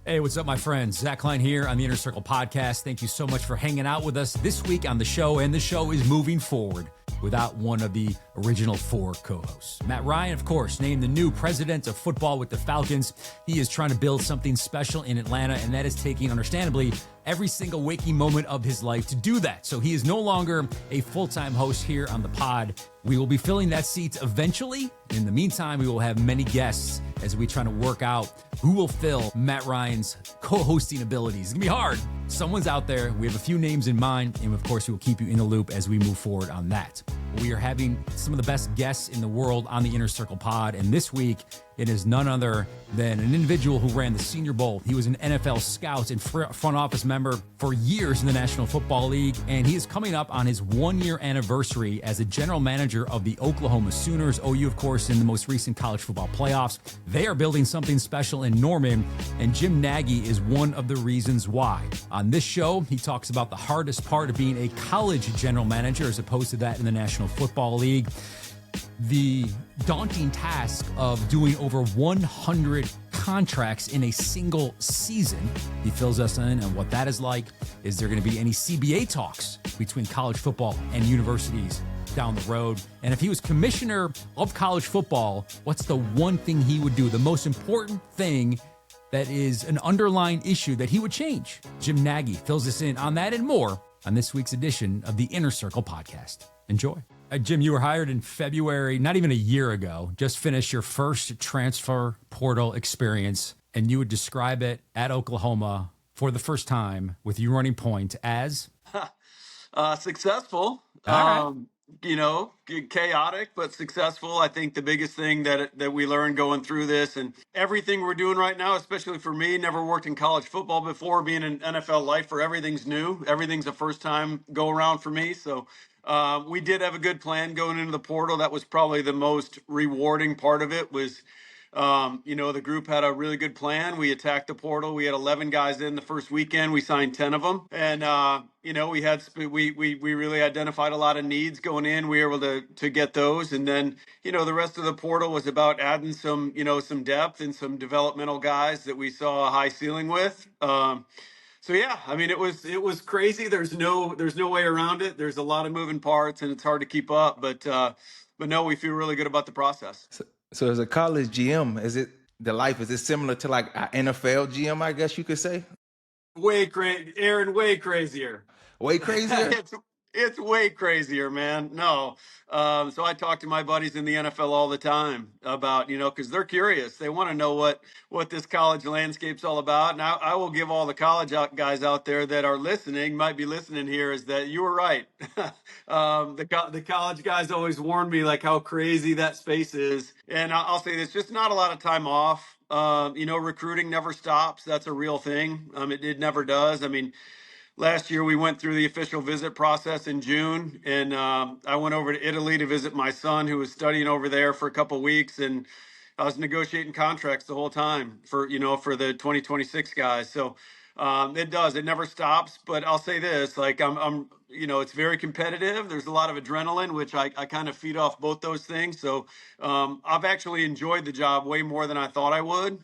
Hey, what's up, my friends? Zach Klein here on the Inner Circle podcast. Thank you so much for hanging out with us this week on the show, and the show is moving forward without one of the original four co-hosts. Matt Ryan, of course, named the new president of football with the Falcons. He is trying to build something special in Atlanta, and that is taking, understandably, every single waking moment of his life to do that. So he is no longer a full-time host here on the pod. We will be filling that seat eventually. In the meantime, we will have many guests as we try to work out who will fill Matt Ryan's co-hosting abilities. It's going to be hard. Someone's out there. We have a few names in mind, and of course, we will keep you in the loop as we move forward on that. We are having some of the best guests in the world on the Inner Circle pod, and this week, it is none other than an individual who ran the Senior Bowl. He was an NFL scout and front office member for years in the National Football League, and he is coming up on his one-year anniversary as a general manager of the Oklahoma Sooners. OU, of course, in the most recent college football playoffs. They are building something special in Norman, and Jim Nagy is one of the reasons why. On this show, he talks about the hardest part of being a college general manager as opposed to that in the National Football League. The daunting task of doing over 100 contracts in a single season. He fills us in on what that is like. Is there going to be any CBA talks between college football and universities down the road? And if he was commissioner of college football, what's the one thing he would do? The most important thing that is an underlying issue that he would change. Jim Nagy fills us in on that and more on this week's edition of the Inner Circle podcast. Enjoy. Jim, you were hired in February, not even a year ago, just finished your first transfer portal experience, and you would describe it at Oklahoma for the first time with you running point as? Successful. All right. Chaotic, but successful. I think the biggest thing that we learned going through this and everything we're doing right now, especially for me, never worked in college football before, being an NFL lifer, everything's new. Everything's a first time go around for me. So we did have a good plan going into the portal. That was probably the most rewarding part of it was, the group had a really good plan. We attacked the portal. We had 11 guys in the first weekend. We signed 10 of them. And, we really identified a lot of needs going in. We were able to get those. And then, the rest of the portal was about adding some depth and some developmental guys that we saw a high ceiling with. So yeah, I mean, it was crazy. There's no way around it. There's a lot of moving parts and it's hard to keep up, but no, we feel really good about the process. So as a college GM, is it similar to like an NFL GM, I guess you could say? Way crazy, Aaron, way crazier. Way crazier? It's way crazier, man. No. So I talk to my buddies in the NFL all the time about, because they're curious. They want to know what this college landscape's all about. And I will give all the college guys out there that are listening, might be listening here, is that you were right. The college guys always warn me like how crazy that space is. And I'll say this, just not a lot of time off. Recruiting never stops. That's a real thing. It never does. I mean, last year, we went through the official visit process in June, and I went over to Italy to visit my son who was studying over there for a couple of weeks, and I was negotiating contracts the whole time for the 2026 guys. So it never stops. But I'll say this, like it's very competitive. There's a lot of adrenaline, which I kind of feed off both those things. So I've actually enjoyed the job way more than I thought I would.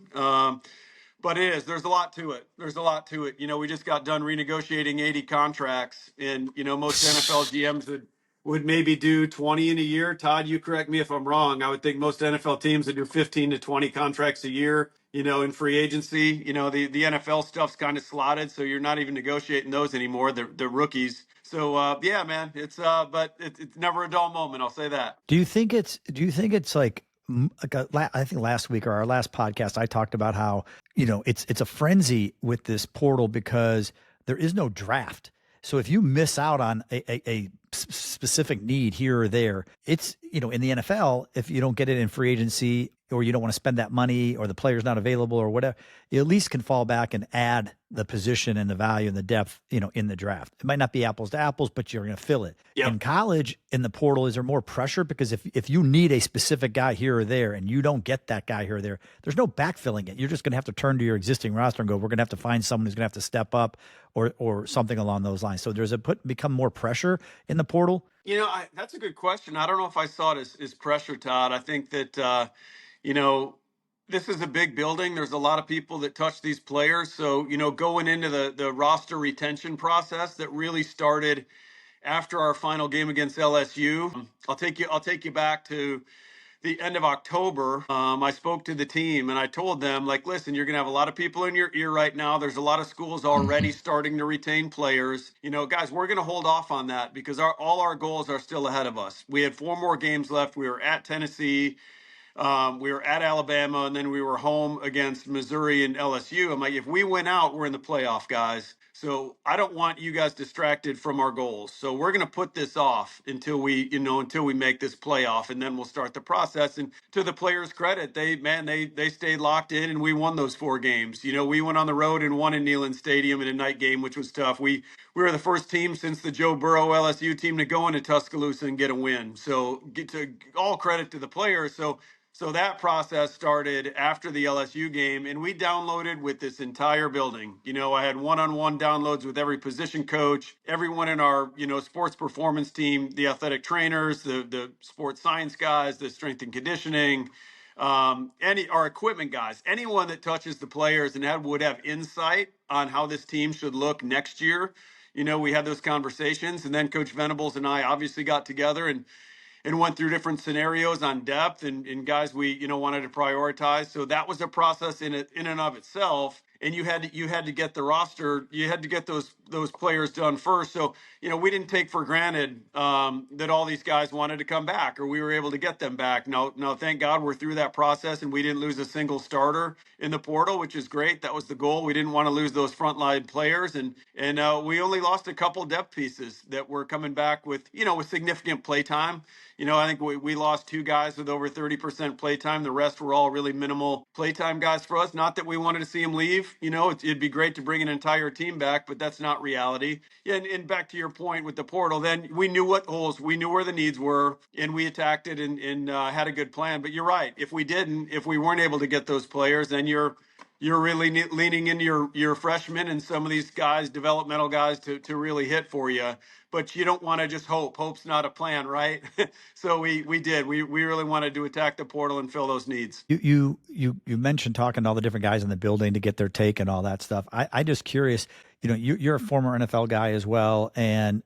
But there's a lot to it. We just got done renegotiating 80 contracts, and, most NFL GMs would maybe do 20 in a year. Todd, you correct me if I'm wrong. I would think most NFL teams would do 15 to 20 contracts a year, in free agency. The NFL stuff's kind of slotted, so you're not even negotiating those anymore. The rookies. So, yeah, man, it's never a dull moment. I'll say that. Do you think it's like I think last week or our last podcast, I talked about how, it's a frenzy with this portal because there is no draft. So if you miss out on a specific need here or there, it's, in the NFL, if you don't get it in free agency or you don't want to spend that money or the player's not available or whatever, you at least can fall back and add the position and the value and the depth, in the draft. It might not be apples to apples, but you're going to fill it. Yep. In college, in the portal, is there more pressure? Because if you need a specific guy here or there and you don't get that guy here or there, there's no backfilling it. You're just going to have to turn to your existing roster and go, we're going to have to find someone who's going to have to step up or something along those lines. So there's become more pressure in the portal? That's a good question. I don't know if I saw it as pressure, Todd. I think that, This is a big building. There's a lot of people that touch these players. So, going into the roster retention process that really started after our final game against LSU. I'll take you back to the end of October. I spoke to the team and I told them, like, listen, you're going to have a lot of people in your ear right now. There's a lot of schools already starting to retain players. Guys, we're going to hold off on that because all our goals are still ahead of us. We had 4 more games left. We were at Tennessee. We were at Alabama, and then we were home against Missouri and LSU. I'm like, if we win out, we're in the playoff, guys. So I don't want you guys distracted from our goals. So we're going to put this off until we make this playoff, and then we'll start the process. And to the players' credit, they stayed locked in, and we won those 4 games. We went on the road and won in Neyland Stadium in a night game, which was tough. We were the first team since the Joe Burrow LSU team to go into Tuscaloosa and get a win. So all credit to the players. So that process started after the LSU game, and we downloaded with this entire building. I had one-on-one downloads with every position coach, everyone in our, sports performance team, the athletic trainers, the sports science guys, the strength and conditioning, our equipment guys, anyone that touches the players and would have insight on how this team should look next year. We had those conversations, and then Coach Venables and I obviously got together and went through different scenarios on depth and guys we wanted to prioritize. So that was a process in and of itself. And you had to get the roster, you had to get those players done first. So we didn't take for granted that all these guys wanted to come back or we were able to get them back. No, thank God we're through that process and we didn't lose a single starter in the portal, which is great. That was the goal. We didn't want to lose those frontline players, and we only lost a couple depth pieces that were coming back with with significant play time. I think we lost 2 guys with over 30% playtime. The rest were all really minimal playtime guys for us. Not that we wanted to see them leave. It'd be great to bring an entire team back, but that's not reality. And back to your point with the portal, then we knew what holes, we knew where the needs were, and we attacked it and had a good plan. But you're right. If we weren't able to get those players, then you're really leaning into your freshmen and some of these guys, developmental guys, to really hit for you. But you don't want to just hope. Hope's not a plan, right? So we did. We really wanted to attack the portal and fill those needs. You mentioned talking to all the different guys in the building to get their take and all that stuff. I just curious. You're a former NFL guy as well, and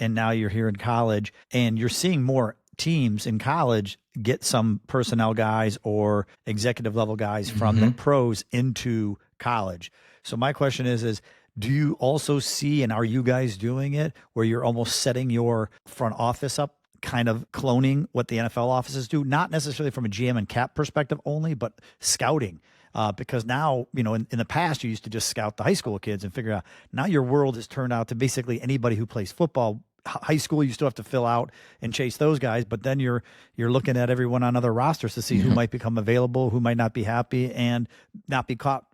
now you're here in college, and you're seeing more teams in college get some personnel guys or executive level guys from the pros into college. So my question is do you also see, and are you guys doing it, where you're almost setting your front office up, kind of cloning what the NFL offices do, not necessarily from a GM and cap perspective only, but scouting? Because now, in the past, you used to just scout the high school kids and figure out. Now your world has turned out to basically anybody who plays football. High school, you still have to fill out and chase those guys, but then you're looking at everyone on other rosters to see who might become available, who might not be happy, and not be caught,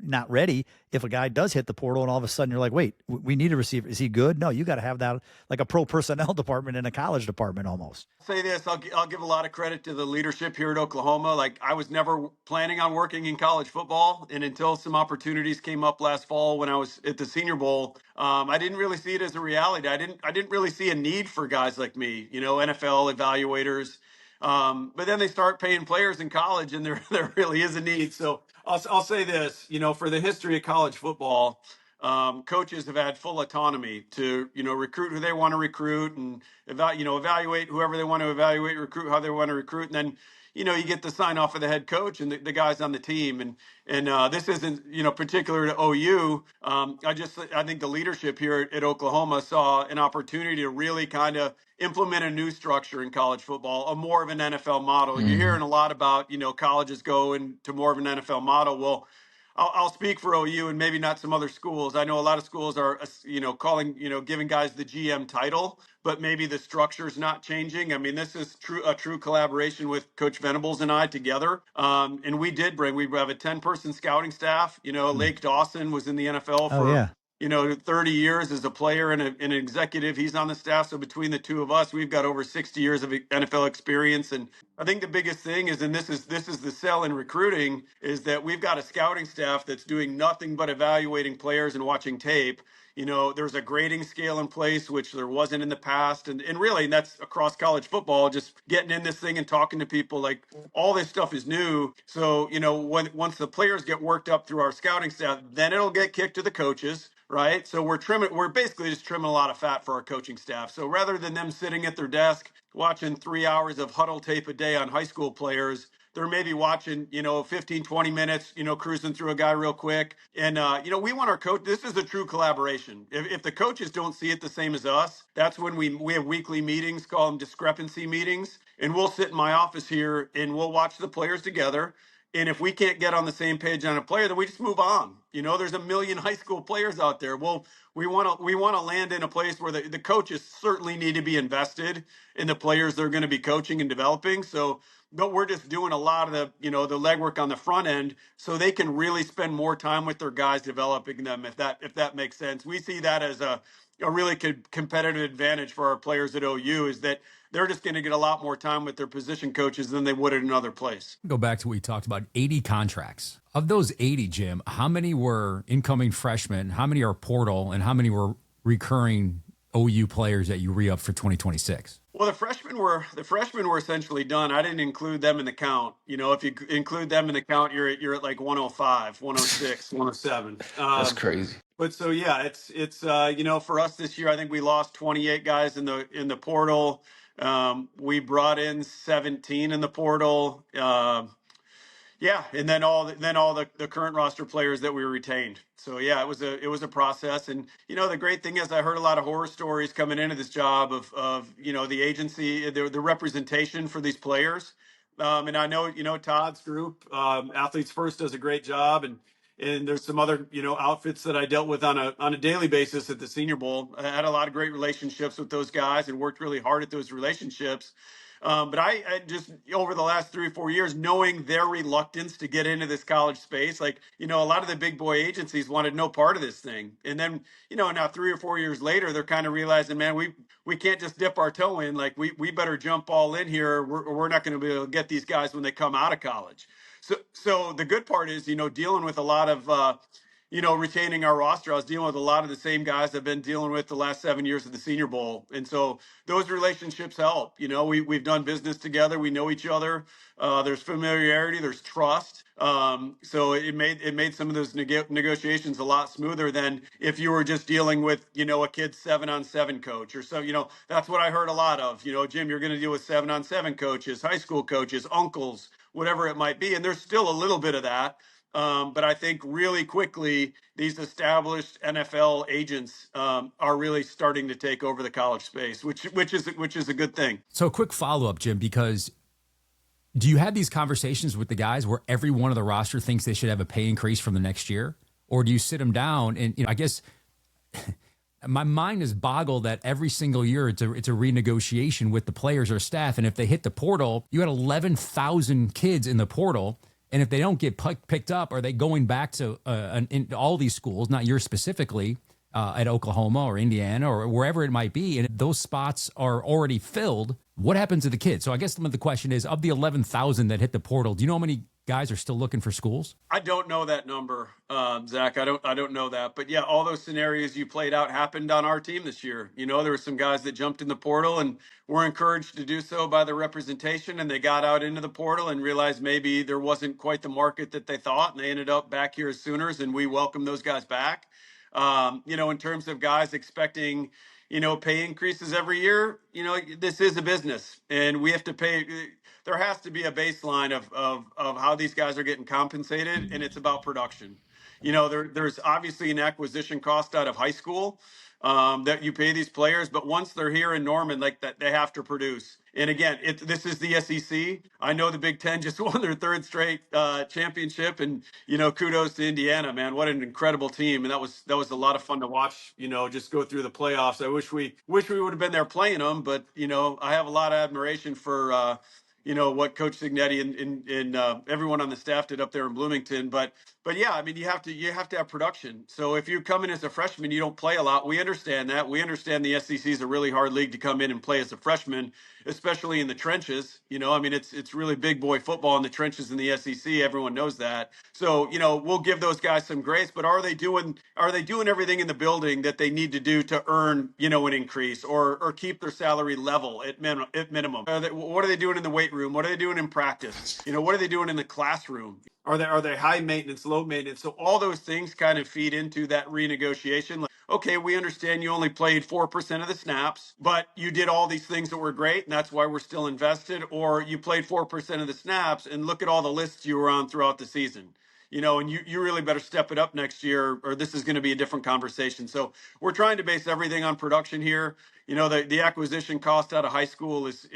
not ready if a guy does hit the portal and all of a sudden you're like, wait, we need a receiver. Is he good? No, you got to have that like a pro personnel department in a college department almost. I'll say this, I'll give a lot of credit to the leadership here at Oklahoma. Like, I was never planning on working in college football, and until some opportunities came up last fall when I was at the Senior Bowl, I didn't really see it as a reality. I didn't really see a need for guys like me, NFL evaluators. But then they start paying players in college, and there really is a need. So I'll say this, for the history of college football, coaches have had full autonomy to, recruit who they want to recruit and evaluate whoever they want to evaluate, recruit how they want to recruit. And then, you get the sign off of the head coach and the guys on the team. And this isn't, particular to OU. I think the leadership here at Oklahoma saw an opportunity to really kind of implement a new structure in college football, a more of an NFL model. You're hearing a lot about, colleges go into more of an NFL model. Well, I'll speak for OU and maybe not some other schools. I know a lot of schools are, giving guys the GM title, but maybe the structure is not changing. I mean, this is a true collaboration with Coach Venables and I together. And we have a 10-person scouting staff. Lake Dawson was in the NFL for 30 years as a player and an executive. He's on the staff. So between the two of us, we've got over 60 years of NFL experience. And I think the biggest thing is, and this is the sell in recruiting, is that we've got a scouting staff that's doing nothing but evaluating players and watching tape. There's a grading scale in place, which there wasn't in the past. And really, that's across college football, just getting in this thing and talking to people, like all this stuff is new. So, once the players get worked up through our scouting staff, then it'll get kicked to the coaches. Right. So we're basically just trimming a lot of fat for our coaching staff. So rather than them sitting at their desk watching 3 hours of huddle tape a day on high school players, they're maybe watching, 15, 20 minutes, cruising through a guy real quick. And, we want our coach. This is a true collaboration. If the coaches don't see it the same as us, that's when we have weekly meetings, call them discrepancy meetings. And we'll sit in my office here and we'll watch the players together. And if we can't get on the same page on a player, then we just move on. There's a million high school players out there. Well, we want to land in a place where the coaches certainly need to be invested in the players they're going to be coaching and developing. So, but we're just doing a lot of the legwork on the front end so they can really spend more time with their guys developing them. If that makes sense, we see that as a really competitive advantage for our players at OU, is that they're just going to get a lot more time with their position coaches than they would at another place. Go back to what we talked about, 80 contracts. Of those 80, Jim, how many were incoming freshmen, how many are portal, and how many were recurring OU players that you re-up for 2026? Well, the freshmen were essentially done. I didn't include them in the count. If you include them in the count, you're at like 105, 106, 107. That's crazy. But so yeah, it's for us this year, I think we lost 28 guys in the portal. We brought in 17 in the portal. Yeah, and then all the current roster players that we retained. So yeah, it was a process. And the great thing is, I heard a lot of horror stories coming into this job of the agency, the representation for these players. And I know Todd's group, Athletes First, does a great job, and there's some other outfits that I dealt with on a daily basis at the Senior Bowl. I had a lot of great relationships with those guys and worked really hard at those relationships. But I just, over the last 3 or 4 years, knowing their reluctance to get into this college space, like, a lot of the big boy agencies wanted no part of this thing. And then, now 3 or 4 years later, they're kind of realizing, man, we can't just dip our toe in. Like, we better jump all in here. We're not going to be able to get these guys when they come out of college. So the good part is, dealing with a lot of, retaining our roster. I was dealing with a lot of the same guys I've been dealing with the last 7 years of the Senior Bowl. And so those relationships help. We've done business together. We know each other. There's familiarity. There's trust. So it made some of those negotiations a lot smoother than if you were just dealing with, a kid's 7-on-7 coach or so. That's what I heard a lot of. Jim, you're going to deal with 7-on-7 coaches, high school coaches, uncles, whatever it might be. And there's still a little bit of that. But I think really quickly, these established NFL agents are really starting to take over the college space, which is a good thing. So quick follow-up, Jim, because do you have these conversations with the guys where every one of the roster thinks they should have a pay increase from the next year? Or do you sit them down and, I guess my mind is boggled that every single year it's a renegotiation with the players or staff. And if they hit the portal, you had 11,000 kids in the portal. And if they don't get picked up, are they going back to in all these schools, not yours specifically, at Oklahoma or Indiana or wherever it might be, and if those spots are already filled, what happens to the kids? So I guess the question is, of the 11,000 that hit the portal, do you know how many guys are still looking for schools? I don't know that number, Zach. I don't know that. But yeah, all those scenarios you played out happened on our team this year. There were some guys that jumped in the portal and were encouraged to do so by the representation, and they got out into the portal and realized maybe there wasn't quite the market that they thought, and they ended up back here as Sooners, and we welcome those guys back. In terms of guys expecting, pay increases every year, this is a business, and we have to pay. There has to be a baseline of how these guys are getting compensated, and it's about production. There's obviously an acquisition cost out of high school that you pay these players, but once they're here in Norman, like that, they have to produce. And again, this is the SEC. I know the Big Ten just won their third straight championship, and kudos to Indiana, man. What an incredible team, and that was a lot of fun to watch. Just go through the playoffs. I wish we would have been there playing them, but I have a lot of admiration for what Coach Signetti and everyone on the staff did up there in Bloomington. But But yeah, I mean, you have to have production. So if you come in as a freshman, you don't play a lot. We understand that. We understand the SEC is a really hard league to come in and play as a freshman, especially in the trenches. I mean, it's really big boy football in the trenches in the SEC. Everyone knows that. So we'll give those guys some grace. But are they doing everything in the building that they need to do to earn an increase or keep their salary level at minimum? What are they doing in the weight room? What are they doing in practice? What are they doing in the classroom? Are they high maintenance, low maintenance? So all those things kind of feed into that renegotiation. Like, okay, we understand you only played 4% of the snaps, but you did all these things that were great, and that's why we're still invested. Or you played 4% of the snaps, and look at all the lists you were on throughout the season. And you really better step it up next year, or this is going to be a different conversation. So we're trying to base everything on production here. The acquisition cost out of high school is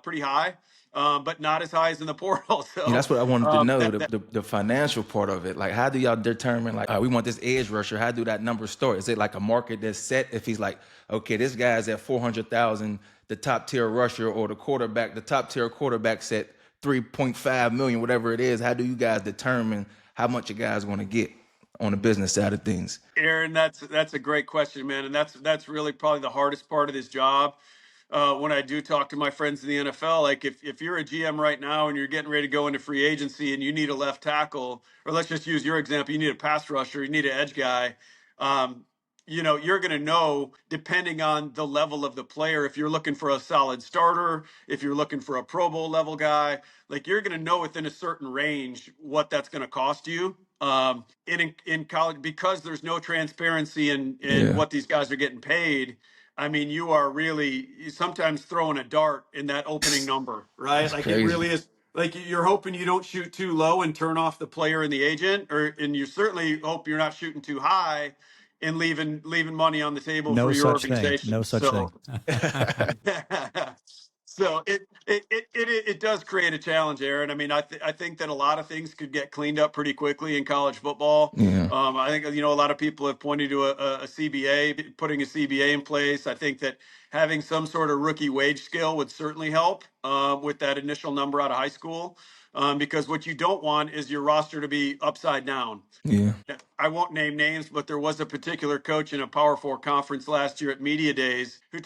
pretty high. But not as high as in the portal. So that's what I wanted to know, the financial part of it. Like, how do y'all determine, like, we want this edge rusher? How do that number start? Is it like a market that's set? If he's like, okay, this guy's at 400,000, the top tier rusher, or the top tier quarterback set 3.5 million, whatever it is. How do you guys determine how much a guy's going to get on the business side of things? Aaron, that's a great question, man. And that's really probably the hardest part of this job. When I do talk to my friends in the NFL, like if you're a GM right now and you're getting ready to go into free agency and you need a left tackle, or let's just use your example, you need a pass rusher, you need an edge guy, you're going to know, depending on the level of the player, if you're looking for a solid starter, if you're looking for a Pro Bowl level guy, like you're going to know within a certain range what that's going to cost you. In college, because there's no transparency in what these guys are getting paid. I mean, you are really sometimes throwing a dart in that opening number, right? That's like crazy. It really is. Like you're hoping you don't shoot too low and turn off the player and the agent, and you certainly hope you're not shooting too high and leaving money on the table for your organization. No such thing. So it does create a challenge, Aaron. I mean, I think that a lot of things could get cleaned up pretty quickly in college football. Yeah. I think a lot of people have pointed to a CBA, putting a CBA in place. I think that having some sort of rookie wage scale would certainly help with that initial number out of high school. Because what you don't want is your roster to be upside down. Yeah. I won't name names, but there was a particular coach in a Power 4 conference last year at Media Days who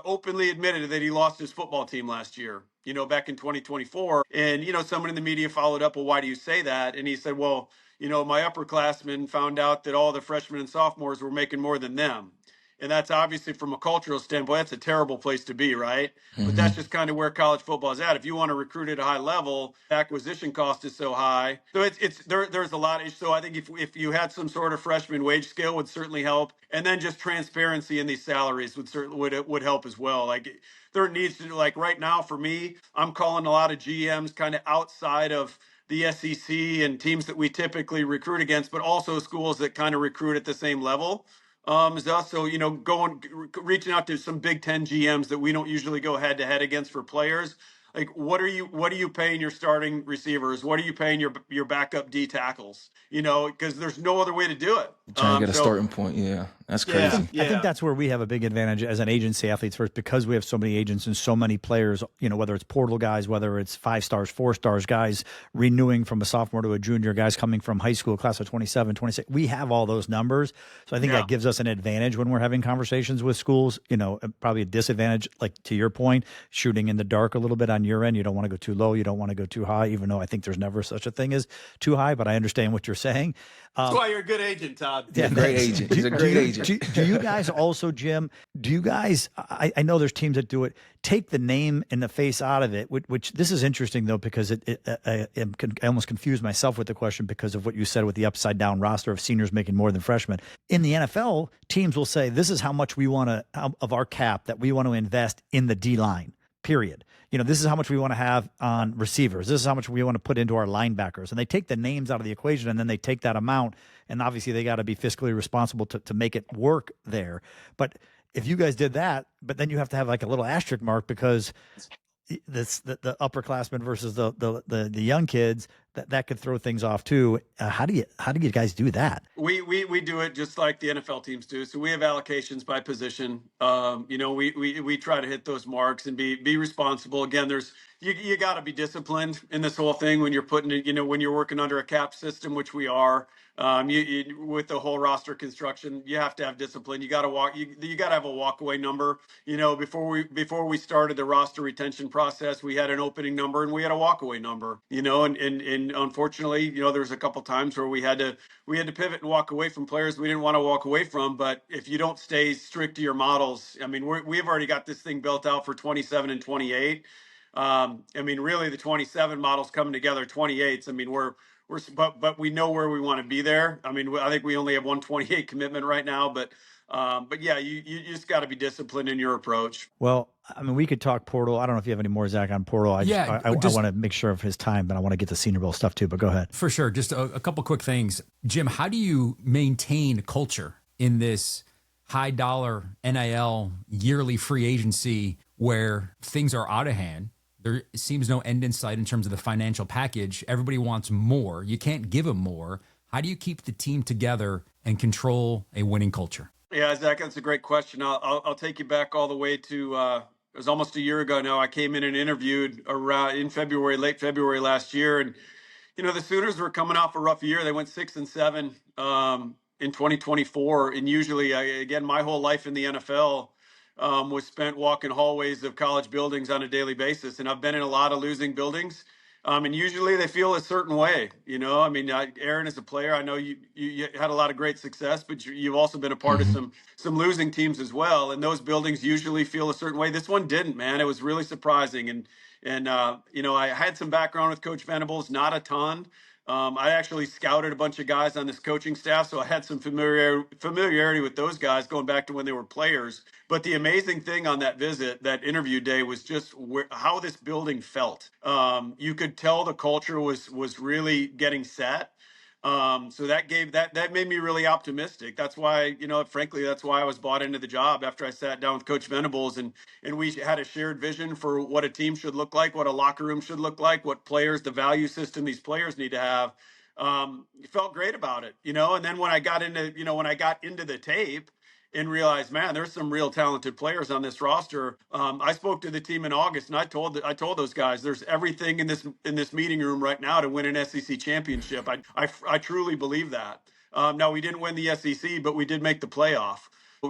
openly admitted that he lost his football team last year, back in 2024. And, someone in the media followed up, well, why do you say that? And he said, well, my upperclassmen found out that all the freshmen and sophomores were making more than them. And that's obviously, from a cultural standpoint, that's a terrible place to be, right? Mm-hmm. But that's just kind of where college football is at. If you want to recruit at a high level, acquisition cost is so high. So there's a lot. So I think if you had some sort of freshman wage scale would certainly help, and then just transparency in these salaries would help as well. Like there needs to, like right now for me, I'm calling a lot of GMs kind of outside of the SEC and teams that we typically recruit against, but also schools that kind of recruit at the same level. Is also, reaching out to some Big Ten GMs that we don't usually go head to head against for players. Like, what are you paying your starting receivers? What are you paying your backup D tackles? Because there's no other way to do it. Trying to get a starting point. Yeah, that's crazy. Yeah. I think that's where we have a big advantage as an agency, Athletes First, because we have so many agents and so many players, whether it's portal guys, whether it's 5 stars, 4 stars, guys renewing from a sophomore to a junior, guys coming from high school, class of 27, 26. We have all those numbers. So I think that gives us an advantage when we're having conversations with schools, probably a disadvantage, like to your point, shooting in the dark a little bit on your end. You don't want to go too low. You don't want to go too high, even though I think there's never such a thing as too high, but I understand what you're saying. That's why you're a good agent, Todd. Yeah, great agent. He's a great agent. Do you guys also, Jim, I know there's teams that do it, take the name and the face out of it, which this is interesting, though, because I almost confused myself with the question because of what you said with the upside down roster of seniors making more than freshmen. In the NFL, teams will say, this is how much we want to, of our cap, that we want to invest in the D-line, period. This is how much we want to have on receivers. This is how much we want to put into our linebackers. And they take the names out of the equation, and then they take that amount, and obviously they got to be fiscally responsible to make it work there. But if you guys did that, but then you have to have like a little asterisk mark because the upperclassmen versus the young kids, that could throw things off too. How do you guys do that? We do it just like the NFL teams do. So we have allocations by position. We try to hit those marks and be responsible. Again, you got to be disciplined in this whole thing when you're putting it, when you're working under a cap system, which we are. With the whole roster construction, you have to have discipline. You got to you got to have a walkaway number. Before we started the roster retention process, we had an opening number and we had a walkaway number. And unfortunately, there's a couple times where we had to pivot and walk away from players we didn't want to walk away from. But if you don't stay strict to your models, we've already got this thing built out for 27 and 28. Really the 27 models coming together, 28s. But we know where we want to be there. I think we only have 128 commitment right now, but yeah, you just got to be disciplined in your approach. Well, we could talk portal. I don't know if you have any more, Zach, on portal. I want to make sure of his time, but I want to get to Senior Bowl stuff too, but go ahead. For sure. Just a couple quick things. Jim, how do you maintain culture in this high dollar NIL yearly free agency where things are out of hand? There seems no end in sight in terms of the financial package. Everybody wants more. You can't give them more. How do you keep the team together and control a winning culture? Yeah, Zach, that's a great question. I'll take you back all the way to it was almost a year ago now. I came in and interviewed around in February, late February last year, and the Sooners were coming off a rough year. They went 6-7 in 2024, and usually, again, my whole life in the NFL was spent walking hallways of college buildings on a daily basis. And I've been in a lot of losing buildings. And usually they feel a certain way, Aaron, as a player, I know you had a lot of great success, but you've also been a part of some losing teams as well. And those buildings usually feel a certain way. This one didn't, man. It was really surprising. And I had some background with Coach Venables, not a ton. I actually scouted a bunch of guys on this coaching staff, so I had some familiarity with those guys going back to when they were players. But the amazing thing on that visit, that interview day, was just how this building felt. You could tell the culture was really getting set. So that made me really optimistic. That's why, frankly, that's why I was bought into the job after I sat down with Coach Venables and we had a shared vision for what a team should look like, what a locker room should look like, what players, the value system these players need to have. Felt great about it, and then when I got into the tape and realized, man, there's some real talented players on this roster. I spoke to the team in August, and I told those guys, there's everything in this meeting room right now to win an SEC championship. I truly believe that. Now, we didn't win the SEC, but we did make the playoff.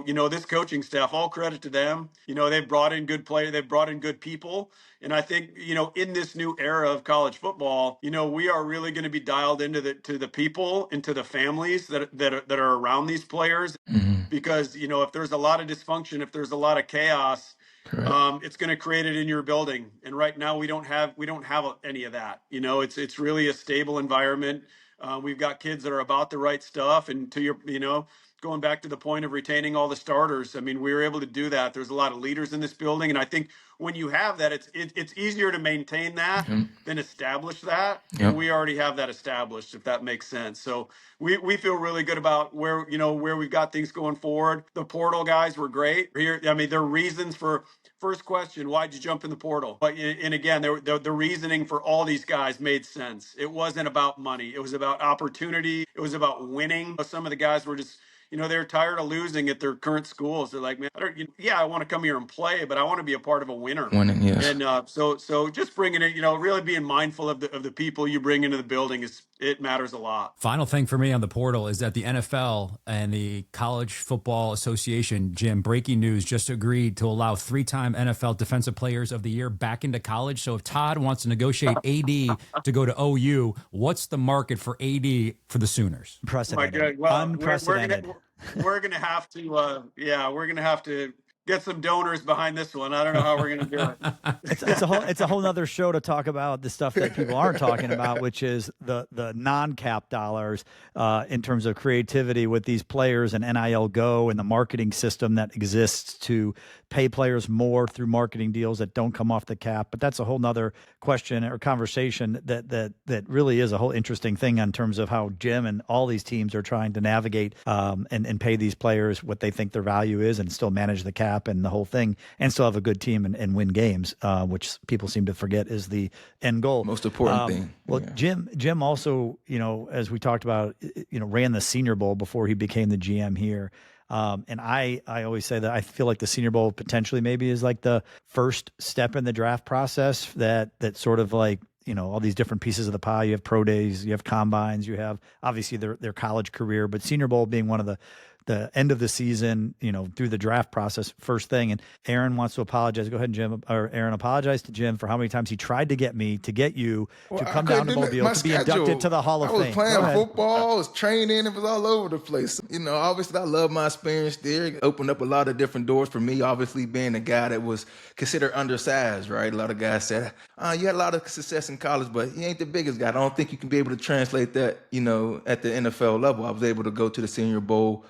This coaching staff, all credit to them. They've brought in good play. They've brought in good people. And I think, in this new era of college football, we are really going to be dialed into the people, into the families that are around these players. Mm-hmm. Because, if there's a lot of dysfunction, if there's a lot of chaos, it's going to create it in your building. And right now we don't have any of that. It's really a stable environment. We've got kids that are about the right stuff. And to your, going back to the point of retaining all the starters, we were able to do that. There's a lot of leaders in this building. And I think when you have that, it's easier to maintain that than establish that. Yep. And we already have that established, if that makes sense. So we feel really good about where we've got things going forward. The portal guys were great here. There are reasons for, first question, why'd you jump in the portal? But, and again, the reasoning for all these guys made sense. It wasn't about money. It was about opportunity. It was about winning. Some of the guys were just, they're tired of losing at their current schools. They're like, man, I want to come here and play, but I want to be a part of a winner. Winning, yes. And so just bringing it, really being mindful of the people you bring into the building it matters a lot. Final thing for me on the portal is that the NFL and the College Football Association, Jim, breaking news, just agreed to allow 3-time NFL Defensive Players of the Year back into college. So if Todd wants to negotiate AD to go to OU, what's the market for AD for the Sooners? Unprecedented. Unprecedented. We're going to have to get some donors behind this one. I don't know how we're going to do it. It's a whole nother show to talk about the stuff that people aren't talking about, which is the non-cap dollars in terms of creativity with these players and NIL Go and the marketing system that exists to pay players more through marketing deals that don't come off the cap. But that's a whole nother question or conversation that really is a whole interesting thing in terms of how Jim and all these teams are trying to navigate and pay these players what they think their value is and still manage the cap and the whole thing and still have a good team and win games, which people seem to forget is the end goal. Most important thing. Well, yeah. Jim also, as we talked about, ran the Senior Bowl before he became the GM here. And I always say that I feel like the Senior Bowl potentially maybe is like the first step in the draft process that sort of like, all these different pieces of the pie. You have pro days, you have combines, you have obviously their college career, but Senior Bowl being one of the end of the season, through the draft process, first thing. And Aaron wants to apologize. Go ahead, Jim, or Aaron, apologize to Jim for how many times he tried to get you to come down to Mobile to be inducted to the Hall of Fame. I was playing football, I was training, it was all over the place. Obviously I love my experience there. It opened up a lot of different doors for me, obviously being a guy that was considered undersized, right? A lot of guys said, you had a lot of success in college, but you ain't the biggest guy. I don't think you can be able to translate that, at the NFL level. I was able to go to the Senior Bowl,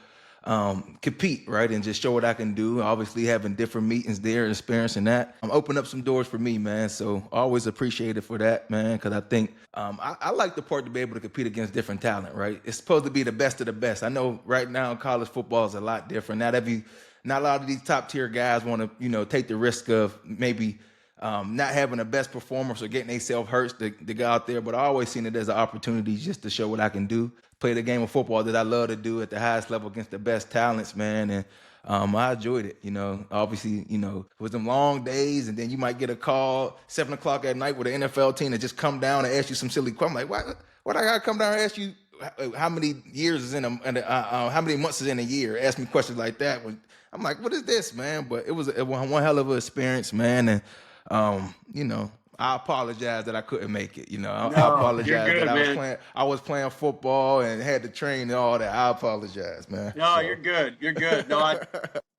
compete, right, and just show what I can do. Obviously having different meetings there, experiencing that, opened up some doors for me, man. So always appreciate it for that, man, because I think I like the part to be able to compete against different talent, right? It's supposed to be the best of the best. I know right now college football is a lot different. Not a lot of these top tier guys want to, take the risk of maybe not having the best performance or getting themselves hurt to go out there, but I always seen it as an opportunity just to show what I can do. Play the game of football that I love to do at the highest level against the best talents, man. And I enjoyed it, Obviously, it was them long days, and then you might get a call 7 o'clock at night with an NFL team that just come down and ask you some silly question. I'm like, what I gotta come down and ask you how many years is in how many months is in a year? Ask me questions like that. I'm like, what is this, man? But it was one hell of an experience, man. And I apologize that I couldn't make it. I apologize good, that I was playing football and had to train and all that. I apologize, man. No, you're good. You're good. No,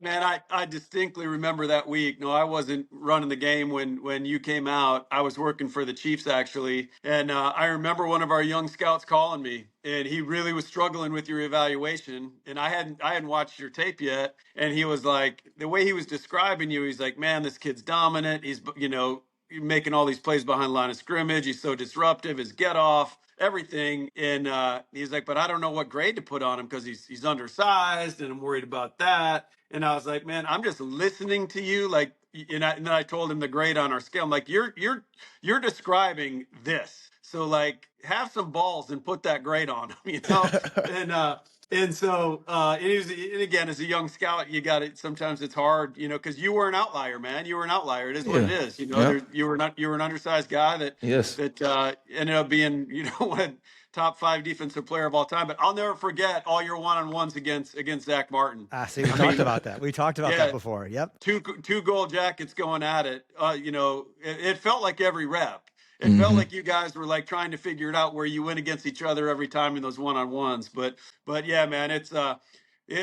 I distinctly remember that week. No, I wasn't running the game when you came out. I was working for the Chiefs actually, and I remember one of our young scouts calling me, and he really was struggling with your evaluation, and I hadn't watched your tape yet, and he was like, the way he was describing you, he's like, man, this kid's dominant. He's making all these plays behind the line of scrimmage. He's so disruptive, his get off, everything. And he's like, but I don't know what grade to put on him because he's undersized and I'm worried about that. And I was like, man, I'm just listening to you. Like, and then I told him the grade on our scale. I'm like, you're describing this. So like have some balls and put that grade on him, And so, and again, as a young scout, you got it. Sometimes it's hard, because you were an outlier, man. You were an outlier. It is what it is. You were an undersized guy that ended up being, one of top 5 defensive player of all time. But I'll never forget all your one-on-ones against Zach Martin. See, we talked about that. We talked about that before. Yep. Two gold jackets going at it. It felt like every rep. It felt like you guys were like trying to figure it out where you went against each other every time in those one-on-ones. But yeah, man,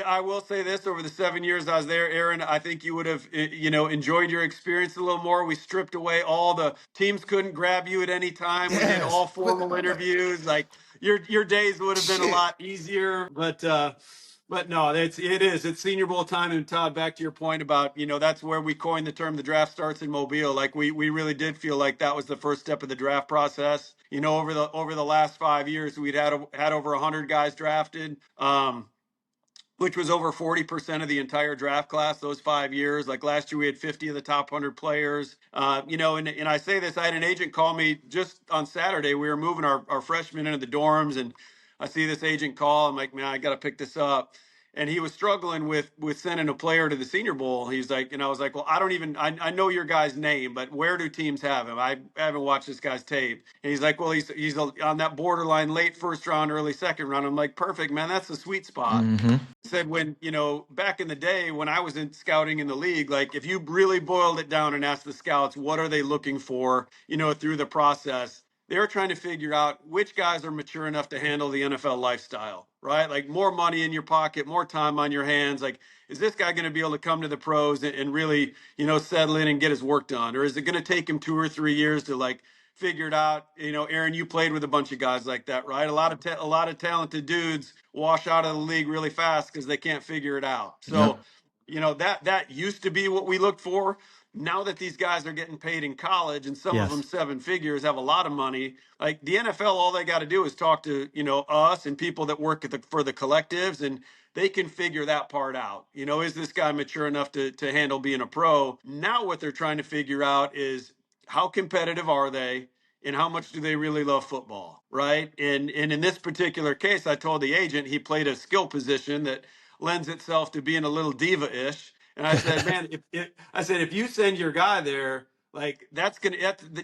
I will say this: over the 7 years I was there, Aaron, I think you would have, enjoyed your experience a little more. We stripped away all the teams couldn't grab you at any time. We did all formal interviews. Like your days would have been a lot easier, But no, it is. It's Senior Bowl time. And Todd, back to your point about, that's where we coined the term, the draft starts in Mobile. Like we really did feel like that was the first step of the draft process. Over the last 5 years, we'd had over 100 guys drafted, which was over 40% of the entire draft class those 5 years. Like last year, we had 50 of the top 100 players. And I say this, I had an agent call me just on Saturday. We were moving our freshmen into the dorms, and I see this agent call. I'm like, man, I got to pick this up. And he was struggling with sending a player to the Senior Bowl. He's like, and I was like, well, I know your guy's name, but where do teams have him? I haven't watched this guy's tape. And he's like, well, he's on that borderline late first round, early second round. I'm like, perfect, man. That's the sweet spot. Mm-hmm. Said when, back in the day when I was in scouting in the league, like if you really boiled it down and asked the scouts, what are they looking for, through the process? They're trying to figure out which guys are mature enough to handle the NFL lifestyle, right? Like more money in your pocket, more time on your hands. Like, is this guy going to be able to come to the pros and really, settle in and get his work done? Or is it going to take him 2 or 3 years to like figure it out? Aaron, you played with a bunch of guys like that, right? A lot of talented dudes wash out of the league really fast because they can't figure it out. So that used to be what we looked for. Now that these guys are getting paid in college and some of them Yes. seven figures, have a lot of money, like the NFL, all they got to do is talk to, us and people that work for the collectives, and they can figure that part out. Is this guy mature enough to handle being a pro? Now what they're trying to figure out is how competitive are they? And how much do they really love football, right? And in this particular case, I told the agent he played a skill position that lends itself to being a little diva-ish. And I said, man, if you send your guy there, like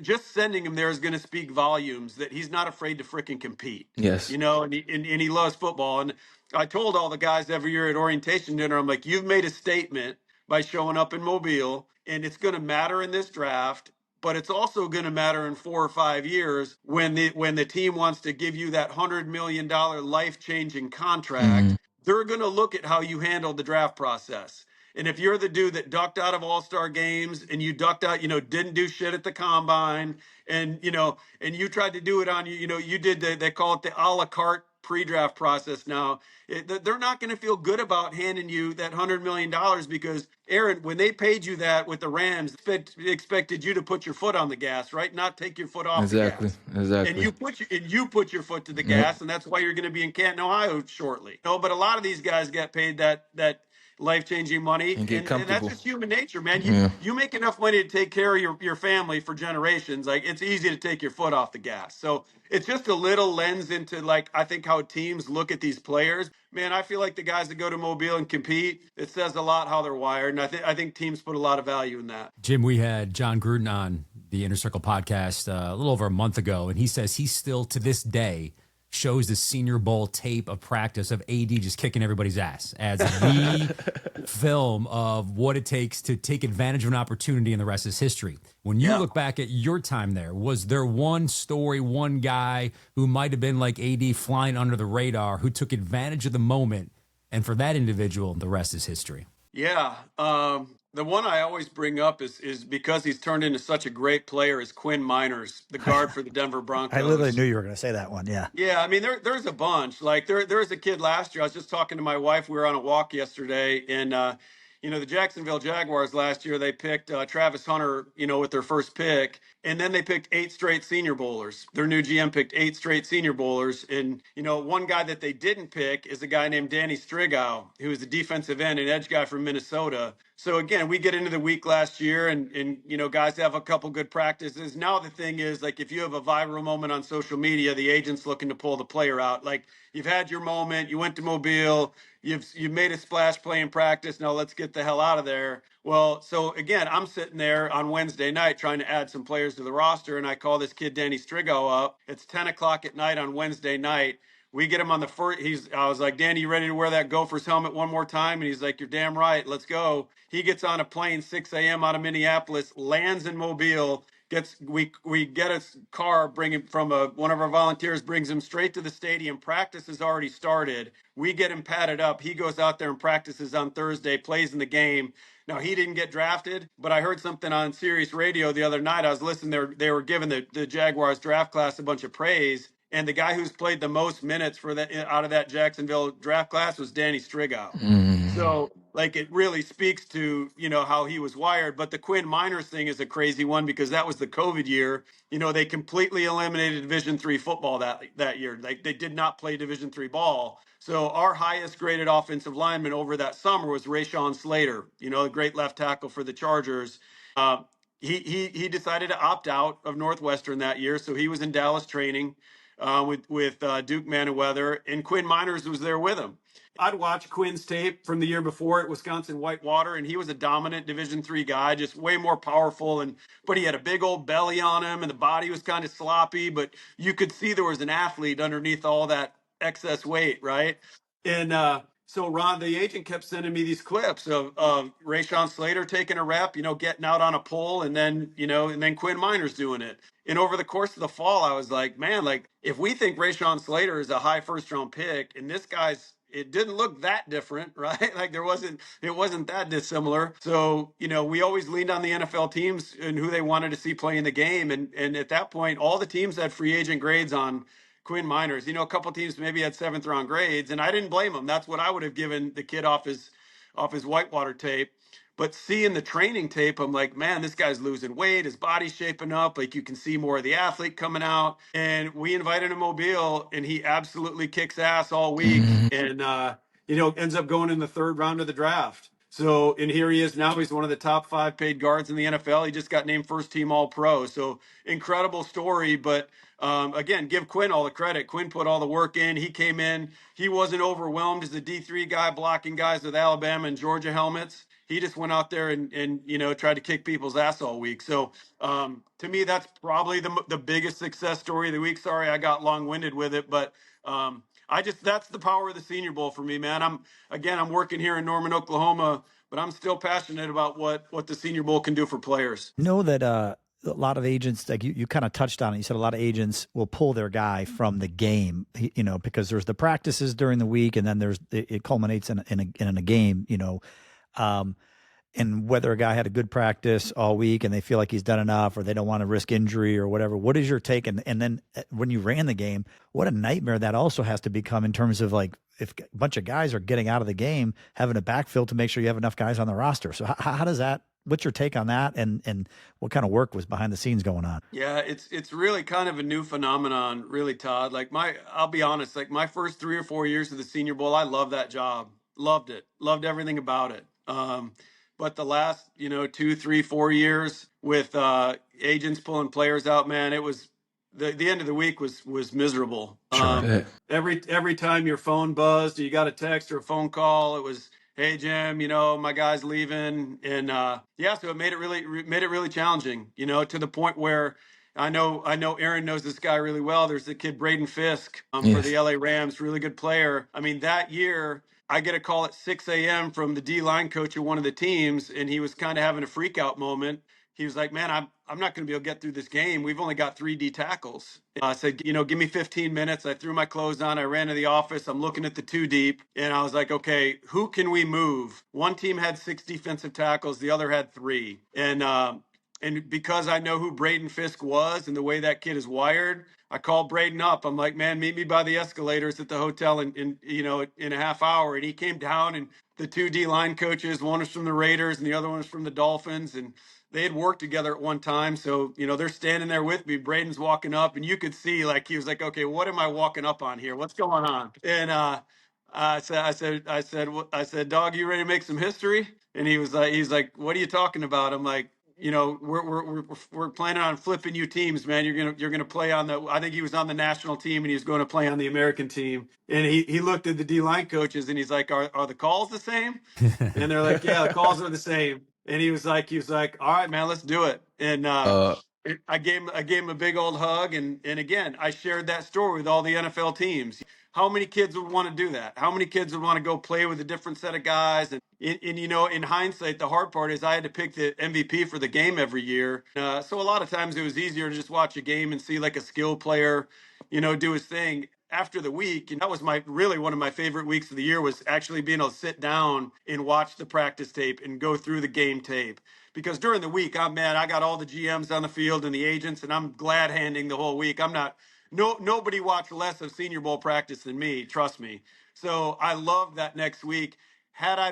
just sending him there is gonna speak volumes that he's not afraid to fricking compete. Yes. And he loves football. And I told all the guys every year at orientation dinner, I'm like, you've made a statement by showing up in Mobile, and it's gonna matter in this draft. But it's also going to matter in 4 or 5 years when the team wants to give you that $100 million life-changing contract. Mm-hmm. They're going to look at how you handled the draft process. And if you're the dude that ducked out of all-star games and you ducked out, didn't do shit at the combine, and and you tried to do it on you did they call it the a la carte pre-draft process now. They're not going to feel good about handing you that $100 million because, Aaron, when they paid you that with the Rams, expected you to put your foot on the gas, right? Not take your foot off the Exactly. gas. And Exactly. you put your foot to the Yep. gas, and that's why you're going to be in Canton, Ohio shortly. No, but a lot of these guys get paid that life-changing money, And get and that's comfortable. just human nature, man. Yeah. You make enough money to take care of your family for generations. Like, it's easy to take your foot off the gas. So it's just a little lens into, like, I think how teams look at these players. Man, I feel like the guys that go to Mobile and compete, it says a lot how they're wired, and I think teams put a lot of value in that. Jim, we had John Gruden on the Inner Circle podcast a little over a month ago, and he says he still, to this day, shows the Senior Bowl tape of practice of AD just kicking everybody's ass as the film of what it takes to take advantage of an opportunity, and the rest is history. When you look back at your time there, was there one story, one guy who might have been like AD flying under the radar who took advantage of the moment, and for that individual, the rest is history? Yeah. The one I always bring up is because he's turned into such a great player is Quinn Miners, the guard for the Denver Broncos. I literally knew you were going to say that one. Yeah. Yeah, I mean there's a bunch. Like there's a kid last year. I was just talking to my wife. We were on a walk yesterday, and the Jacksonville Jaguars last year, they picked Travis Hunter, with their first pick, and then they picked 8 straight Senior Bowlers. Their new GM picked 8 straight Senior Bowlers, and one guy that they didn't pick is a guy named Danny Strigow, who is a defensive end and edge guy from Minnesota. So again, we get into the week last year, and guys have a couple good practices. Now the thing is, like, if you have a viral moment on social media, the agent's looking to pull the player out. Like, you've had your moment, you went to Mobile, you've made a splash play in practice. Now let's get the hell out of there. Well, so again, I'm sitting there on Wednesday night trying to add some players to the roster, and I call this kid Danny Strigow up. It's 10 o'clock at night on Wednesday night. We get him on the first. I was like, Danny, you ready to wear that Gophers helmet one more time? And he's like, you're damn right. Let's go. He gets on a plane 6 a.m. out of Minneapolis, lands in Mobile. We get a car, bring him from one of our volunteers, brings him straight to the stadium. Practice has already started. We get him padded up. He goes out there and practices on Thursday, plays in the game. Now, he didn't get drafted, but I heard something on Sirius Radio the other night. I was listening there. They were giving the Jaguars draft class a bunch of praise. And the guy who's played the most minutes out of that Jacksonville draft class was Danny Strigow. Mm. So, like, it really speaks to, how he was wired. But the Quinn Miners thing is a crazy one because that was the COVID year. They completely eliminated Division III football that year. Like, they did not play Division III ball. So our highest graded offensive lineman over that summer was Rashawn Slater, a great left tackle for the Chargers. He decided to opt out of Northwestern that year. So he was in Dallas training with Duke Manyweather, and Quinn Miners was there with him. I'd watch Quinn's tape from the year before at Wisconsin Whitewater, and he was a dominant Division III guy, just way more powerful, but he had a big old belly on him, and the body was kind of sloppy, but you could see there was an athlete underneath all that excess weight, right? And so Ron, the agent, kept sending me these clips of Rashawn Slater taking a rep, getting out on a pull, and then Quinn Miners doing it. And over the course of the fall, I was like, man, like, if we think Rashawn Slater is a high first-round pick, and this guy's, it didn't look that different, right? Like, it wasn't that dissimilar. So, we always leaned on the NFL teams and who they wanted to see playing the game. And at that point, all the teams had free agent grades on Quinn Miners. A couple teams maybe had 7th round grades, and I didn't blame them. That's what I would have given the kid off his off his whitewater tape. But seeing the training tape, I'm like, man, this guy's losing weight. His body's shaping up. Like you can see more of the athlete coming out. And we invited him to Mobile, and he absolutely kicks ass all week. And, ends up going in the third round of the draft. So, and here he is now. He's one of the top 5 paid guards in the NFL. He just got named first team All Pro. So incredible story. But again, give Quinn all the credit. Quinn put all the work in. He came in. He wasn't overwhelmed as a D3 guy blocking guys with Alabama and Georgia helmets. He just went out there and tried to kick people's ass all week. So to me, that's probably the biggest success story of the week. Sorry, I got long winded with it, but that's the power of the Senior Bowl for me, man. I'm working here in Norman, Oklahoma, but I'm still passionate about what the Senior Bowl can do for players. Know that a lot of agents, like you kind of touched on it. You said a lot of agents will pull their guy from the game, because there's the practices during the week, and then it culminates in a game, and whether a guy had a good practice all week and they feel like he's done enough, or they don't want to risk injury or whatever. What is your take? And then when you ran the game, what a nightmare that also has to become in terms of like, if a bunch of guys are getting out of the game, having a backfill to make sure you have enough guys on the roster. So how does that, what's your take on that? And what kind of work was behind the scenes going on? Yeah, it's really kind of a new phenomenon, really, Todd. I'll be honest, like my first 3 or 4 years of the Senior Bowl, I loved that job. Loved it. Loved everything about it. But the last, 2, 3, 4 years with agents pulling players out, man, it was the end of the week was miserable. Sure. Every time your phone buzzed, or you got a text or a phone call, it was, hey Jim, my guy's leaving, and so it made it really challenging, to the point where I know Aaron knows this guy really well. There's the kid Braden Fisk for the LA Rams, really good player. I mean, that year I get a call at 6 a.m. from the D line coach of one of the teams, and he was kind of having a freak out moment. He was like, man, I'm not going to be able to get through this game. We've only got 3 D tackles. I said, give me 15 minutes. I threw my clothes on. I ran to the office. I'm looking at the 2 deep. And I was like, okay, who can we move? One team had 6 defensive tackles. The other had 3. And because I know who Braden Fisk was and the way that kid is wired, I called Braden up. I'm like, man, meet me by the escalators at the hotel in a half hour. And he came down, and the 2 D line coaches, one was from the Raiders and the other one was from the Dolphins. And they had worked together at one time. So, they're standing there with me. Braden's walking up, and you could see, like, he was like, okay, what am I walking up on here? What's going on? And I said, dog, you ready to make some history? And he's like, what are you talking about? I'm like, we're planning on flipping you teams, man. You're gonna play on I think he was on the national team, and he was going to play on the American team. And he looked at the D line coaches, and he's like, are the calls the same? And they're like, yeah, the calls are the same. And he was like, all right, man, let's do it. And I gave him a big old hug, and again, I shared that story with all the NFL teams. How many kids would want to do that? How many kids would want to go play with a different set of guys? And in hindsight, the hard part is I had to pick the MVP for the game every year. So a lot of times it was easier to just watch a game and see like a skill player, do his thing. After the week, and that was really one of my favorite weeks of the year, was actually being able to sit down and watch the practice tape and go through the game tape. Because during the week, I got all the GMs on the field and the agents, and I'm glad handing the whole week. Nobody watched less of Senior Bowl practice than me, trust me. So I loved that next week. Had I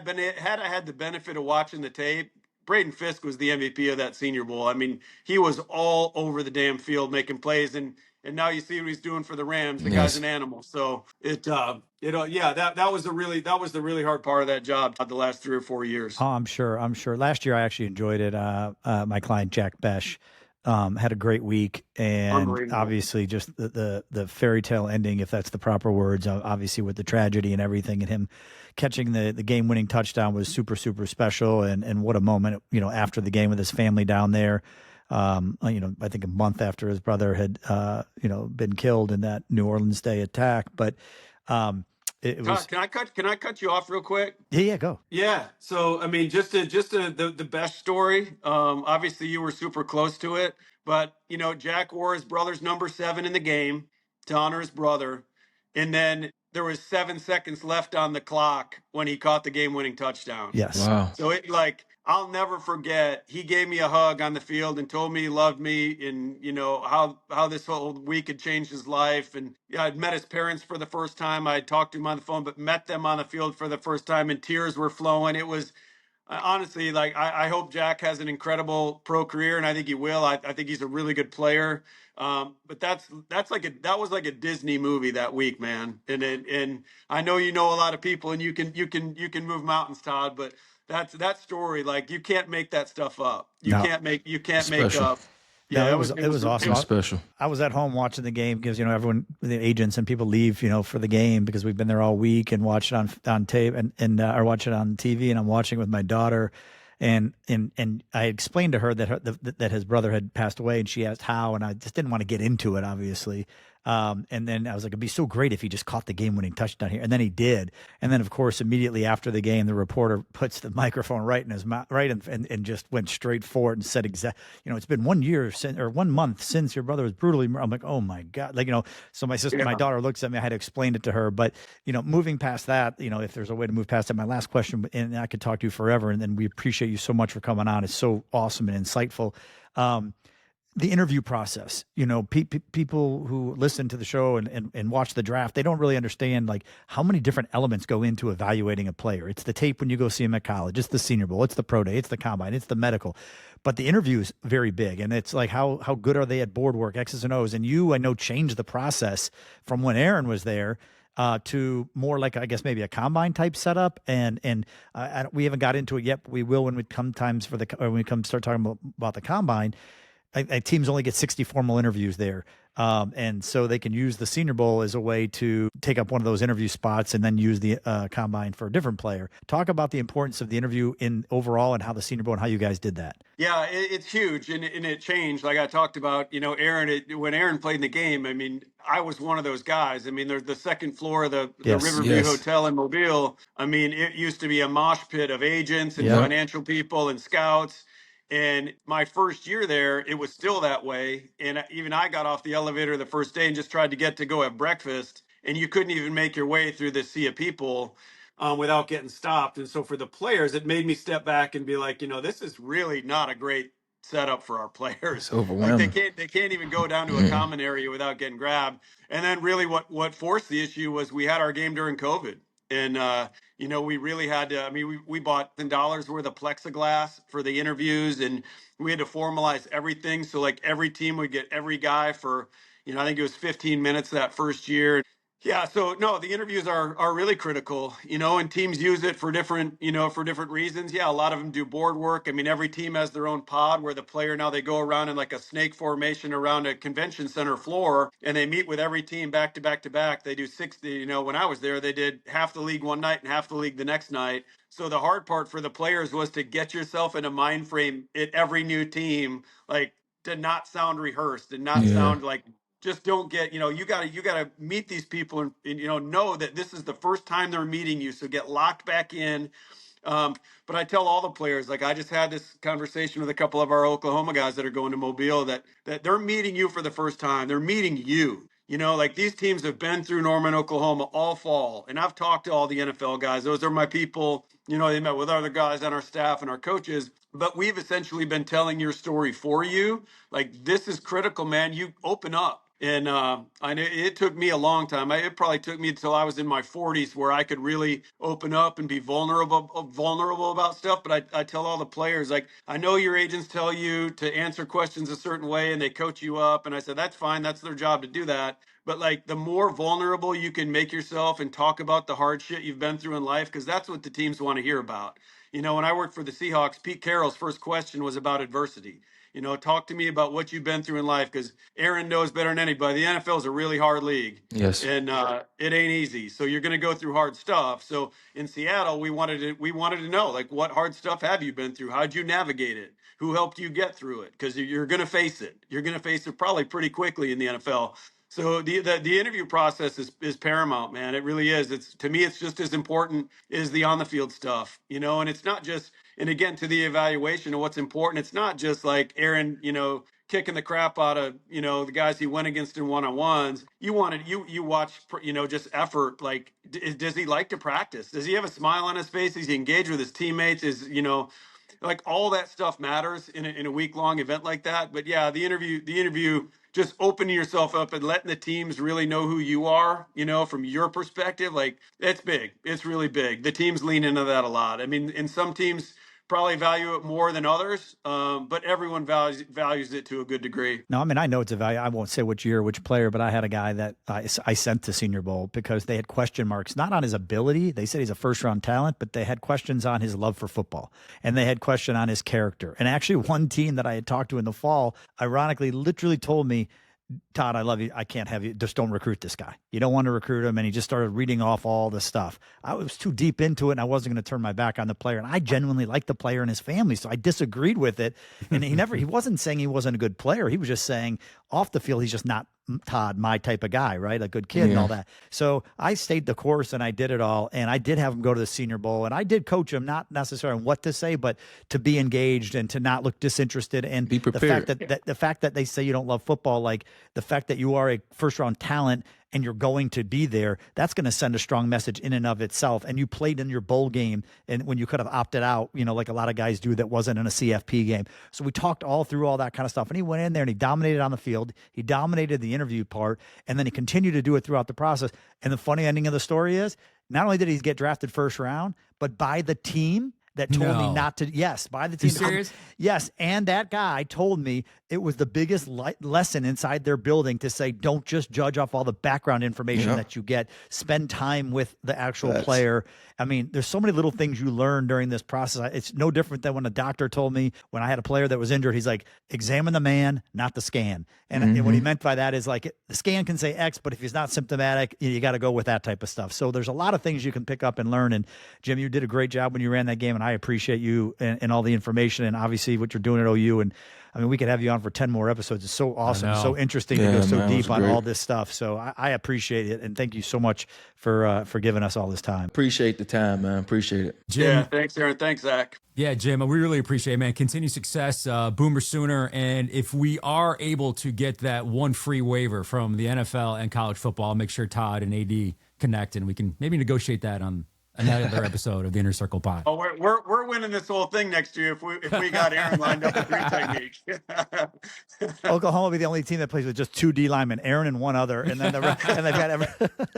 had the benefit of watching the tape, Braden Fisk was the MVP of that Senior Bowl. I mean, he was all over the damn field making plays, and now you see what he's doing for the Rams. The guy's an animal. So that was the really hard part of that job the last 3 or 4 years. Oh, I'm sure. Last year I actually enjoyed it. My client Jack Besh had a great week, and obviously just the fairy tale ending, if that's the proper words, obviously with the tragedy and everything, and him catching the game winning touchdown was super, super special. And what a moment, after the game with his family down there. I think a month after his brother had, been killed in that New Orleans Day attack. But it was. Can I cut you off real quick? Yeah, go. Yeah. So I mean, just the best story. Obviously, you were super close to it, but Jack wore his brother's number 7 in the game to honor his brother, and then there was 7 seconds left on the clock when he caught the game-winning touchdown. Yes. Wow. So I'll never forget. He gave me a hug on the field and told me he loved me, and how this whole week had changed his life. And yeah, I'd met his parents for the first time. I talked to him on the phone, but met them on the field for the first time, and tears were flowing. It was honestly, I hope Jack has an incredible pro career, and I think he will. I think he's a really good player. But that was like a Disney movie that week, man. And I know a lot of people, and you can move mountains, Todd. But that story, like, you can't make that stuff up. You No. can't make Special. up. No, Yeah, it was awesome. It was special. I was at home watching the game because everyone, the agents and people leave for the game because we've been there all week and watch it on tape and or watch it on TV, and I'm watching it with my daughter, and I explained to her that his brother had passed away, and she asked how, and I just didn't want to get into it, obviously. And then I was like, it'd be so great if he just caught the game-winning touchdown here. And then he did. And then, of course, immediately after the game, the reporter puts the microphone right in his mouth, right, and just went straight for it and said, it's been 1 year since, or 1 month since your brother was brutally murdered. I'm like, oh my God. So my sister, my daughter looks at me, I had to explain it to her. But, moving past that, if there's a way to move past that, my last question, and I could talk to you forever, and then we appreciate you so much for coming on. It's so awesome and insightful. The interview process, people who listen to the show and watch the draft, they don't really understand like how many different elements go into evaluating a player. It's the tape when you go see him at college. It's the Senior Bowl. It's the pro day. It's the combine. It's the medical. But the interview is very big. And it's like, how good are they at board work, X's and O's? And I know, changed the process from when Aaron was there to more like, I guess, maybe a combine type setup. And we haven't got into it yet, but we will when we come start talking about the combine. Teams only get 60 formal interviews there. And so they can use the Senior Bowl as a way to take up one of those interview spots and then use the combine for a different player. Talk about the importance of the interview in overall and how the Senior Bowl and how you guys did that. Yeah, it's huge, and it changed. Like I talked about, Aaron, when Aaron played in the game, I mean, I was one of those guys. I mean, there's the second floor of the Riverview Hotel in Mobile. I mean, it used to be a mosh pit of agents and financial people and scouts. And my first year there, it was still that way. And even I got off the elevator the first day and just tried to go have breakfast. And you couldn't even make your way through this sea of people without getting stopped. And so for the players, it made me step back and be like, this is really not a great setup for our players. It's overwhelming. Like they can't even go down to a common area without getting grabbed. And then really what forced the issue was we had our game during COVID. And, we really had to, I mean, we bought $10 worth of plexiglass for the interviews, and we had to formalize everything. So like every team would get every guy for, I think it was 15 minutes that first year. Yeah. So no, the interviews are really critical, and teams use it for different reasons. Yeah. A lot of them do board work. I mean, every team has their own pod where the player, now they go around in like a snake formation around a convention center floor, and they meet with every team back to back to back. They do 60, when I was there, they did half the league one night and half the league the next night. So the hard part for the players was to get yourself in a mind frame at every new team, like to not sound rehearsed and not sound like, just don't get, you gotta meet these people and know that this is the first time they're meeting you. So get locked back in. But I tell all the players, like I just had this conversation with a couple of our Oklahoma guys that are going to Mobile that they're meeting you for the first time. They're meeting you. Like these teams have been through Norman, Oklahoma all fall. And I've talked to all the NFL guys. Those are my people. They met with other guys on our staff and our coaches. But we've essentially been telling your story for you. Like, this is critical, man. You open up. And I know it took me a long time. It probably took me until I was in my 40s where I could really open up and be vulnerable about stuff. But I tell all the players, like, I know your agents tell you to answer questions a certain way and they coach you up. And I said, that's fine. That's their job to do that. But like the more vulnerable you can make yourself and talk about the hard shit you've been through in life, because that's what the teams want to hear about. When I worked for the Seahawks, Pete Carroll's first question was about adversity. Talk to me about what you've been through in life, because Aaron knows better than anybody. The NFL is a really hard league. Yes. And it ain't easy. So you're going to go through hard stuff. So in Seattle, we wanted to know, like, what hard stuff have you been through? How'd you navigate it? Who helped you get through it? Because you're going to face it. You're going to face it probably pretty quickly in the NFL. So the interview process is paramount, man. It really is. To me, it's just as important as the on the field stuff, and it's not just, and again, to the evaluation of what's important, it's not just like Aaron, kicking the crap out of, the guys he went against in one-on-ones. You watch, just effort. Like, does he like to practice? Does he have a smile on his face? Is he engaged with his teammates? Like all that stuff matters in a week-long event like that. But yeah, the interview, just opening yourself up and letting the teams really know who you are, from your perspective, like it's big. It's really big. The teams lean into that a lot. I mean, and some teams probably value it more than others, but everyone values it to a good degree. No, I mean, I know it's a value. I won't say which year, which player, but I had a guy that I sent to Senior Bowl because they had question marks, not on his ability. They said he's a first-round talent, but they had questions on his love for football, and they had question on his character. And actually, one team that I had talked to in the fall, ironically, literally told me, Todd, I love you. I can't have you. Just don't recruit this guy. You don't want to recruit him. And he just started reading off all the stuff. I was too deep into it, and I wasn't going to turn my back on the player. And I genuinely liked the player and his family, so I disagreed with it. And he wasn't saying he wasn't a good player. He was just saying off the field, he's just not, Todd, my type of guy, right? A good kid and all that. So I stayed the course and I did it all. And I did have him go to the Senior Bowl, and I did coach him, not necessarily on what to say, but to be engaged and to not look disinterested. And be prepared. The fact that they say you don't love football, like the fact that you are a first-round talent and you're going to be there, that's going to send a strong message in and of itself. And you played in your bowl game, and when you could have opted out, like a lot of guys do that wasn't in a CFP game. So we talked all through all that kind of stuff. And he went in there and he dominated on the field. He dominated the interview part, and then he continued to do it throughout the process. And the funny ending of the story is, not only did he get drafted first round, but by the team that told me not to. Yes, by the team. You serious? Yes, and that guy told me it was the biggest lesson inside their building to say, don't just judge off all the background information that you get. Spend time with the actual player. I mean, there's so many little things you learn during this process. It's no different than when a doctor told me when I had a player that was injured, he's like, examine the man, not the scan. And what he meant by that is like, the scan can say X, but if he's not symptomatic, you got to go with that type of stuff. So there's a lot of things you can pick up and learn. And Jim, you did a great job when you ran that game, and I appreciate you and all the information and obviously what you're doing at OU. And I mean, we could have you on for 10 more episodes. It's so awesome, so interesting to go so deep on all this stuff. So I appreciate it, and thank you so much for giving us all this time. Appreciate the time, man. Appreciate it. Jim. Yeah, thanks, Aaron. Thanks, Zach. Yeah, Jim, we really appreciate it, man. Continued success, Boomer Sooner. And if we are able to get that one free waiver from the NFL and college football, I'll make sure Todd and AD connect, and we can maybe negotiate that on another episode of the Inner Circle Pod. Oh, we're winning this whole thing next year if we got Aaron lined up with three technique. Oklahoma will be the only team that plays with just 2 D linemen, Aaron and one other, and then and they've got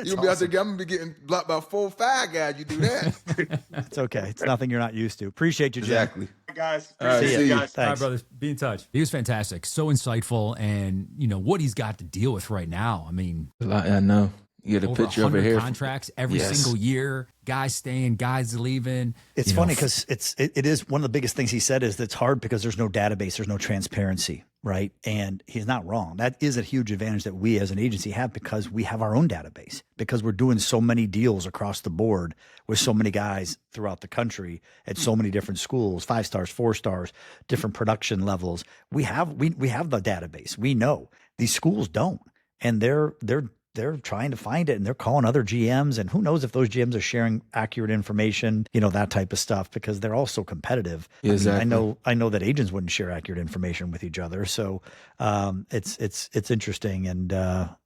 You'll be out there. I'm gonna be getting blocked by 4 or 5 guys. You do that. It's okay. It's nothing you're not used to. Appreciate you, Jim. Exactly. Guys, See you guys. All right, brothers, be in touch. He was fantastic, so insightful, and what he's got to deal with right now. I mean, I know. You get a picture over here. Contracts every single year. Guys staying, guys leaving. It's funny because it is one of the biggest things he said is that it's hard because there's no database, there's no transparency, right? And he's not wrong. That is a huge advantage that we as an agency have because we have our own database, because we're doing so many deals across the board with so many guys throughout the country at so many different schools, 5 stars, 4 stars, different production levels. We have the database. We know these schools don't, and they're trying to find it, and they're calling other GMs, and who knows if those GMs are sharing accurate information, that type of stuff, because they're all so competitive. Exactly. I know that agents wouldn't share accurate information with each other. So it's interesting, and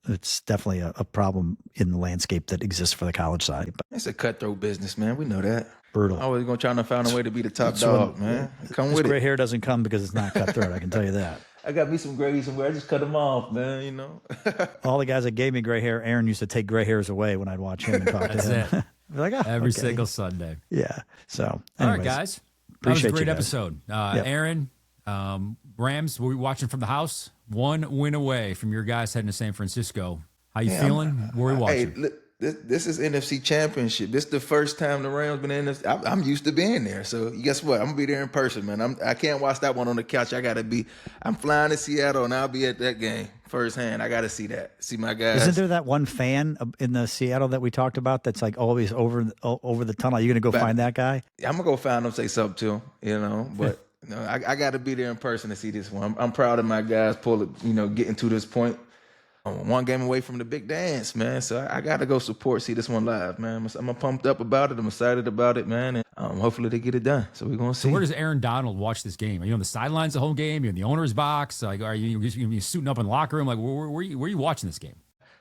it's definitely a problem in the landscape that exists for the college side. But it's a cutthroat business, man. We know that. Brutal. Always gonna try to find a way to be the top dog, man. Come with it. Gray hair doesn't come because it's not cutthroat. I can tell you that. I got me some gray somewhere. I just cut them off, man. All the guys that gave me gray hair, Aaron used to take gray hairs away when I'd watch him and talk to him. Like, every single Sunday. Yeah. So, anyways, all right, guys. That was a great you episode. Aaron, Rams, we're watching from the house. 1 win away from your guys heading to San Francisco. How you feeling? Where are we watching? Hey, this is NFC Championship. This is the first time the Rams been in NFC. I'm used to being there. So guess what? I'm gonna be there in person, man. I can't watch that one on the couch. I'm flying to Seattle, and I'll be at that game firsthand. I gotta see that. See my guys. Isn't there that one fan in the Seattle that we talked about that's like always over the tunnel? Are you gonna go find that guy? I'm gonna go find him, say something to him, but I got to be there in person to see this one. I'm proud of my guys getting to this point. I'm one game away from the big dance, man. So I got to go see this one live, man. I'm pumped up about it. I'm excited about it, man. And hopefully they get it done. So we're going to see. So where does Aaron Donald watch this game? Are you on the sidelines the whole game? Are you in the owner's box? Like, are you suiting up in the locker room? Like, where are you watching this game?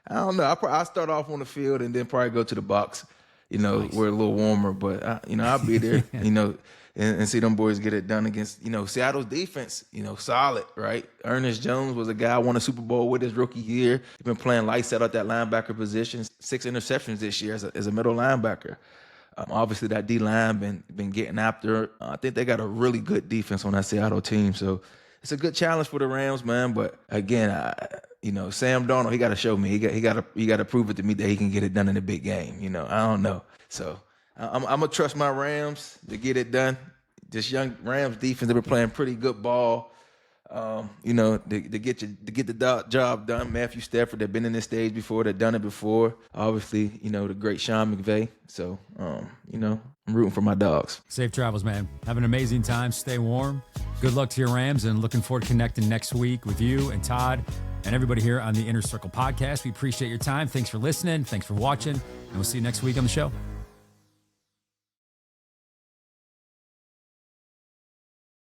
I don't know. I'll start off on the field and then probably go to the box, nice. Where a little warmer. But, I'll be there, and see them boys get it done against, Seattle's defense, solid, right? Ernest Jones was a guy I won a Super Bowl with his rookie year. He's been playing lights out at that linebacker position, 6 interceptions this year as a middle linebacker. Obviously, that D-line been getting after. I think they got a really good defense on that Seattle team. So it's a good challenge for the Rams, man. But again, Sam Darnold, he got to show me. He got to prove it to me that he can get it done in a big game. I don't know. So I'm gonna trust my Rams to get it done. This young Rams defense, they've been playing pretty good ball. To get the job done. Matthew Stafford, they've been in this stage before, they've done it before. Obviously, the great Sean McVay. So, I'm rooting for my dogs. Safe travels, man. Have an amazing time. Stay warm. Good luck to your Rams, and looking forward to connecting next week with you and Todd and everybody here on the Inner Circle podcast. We appreciate your time. Thanks for listening. Thanks for watching, and we'll see you next week on the show.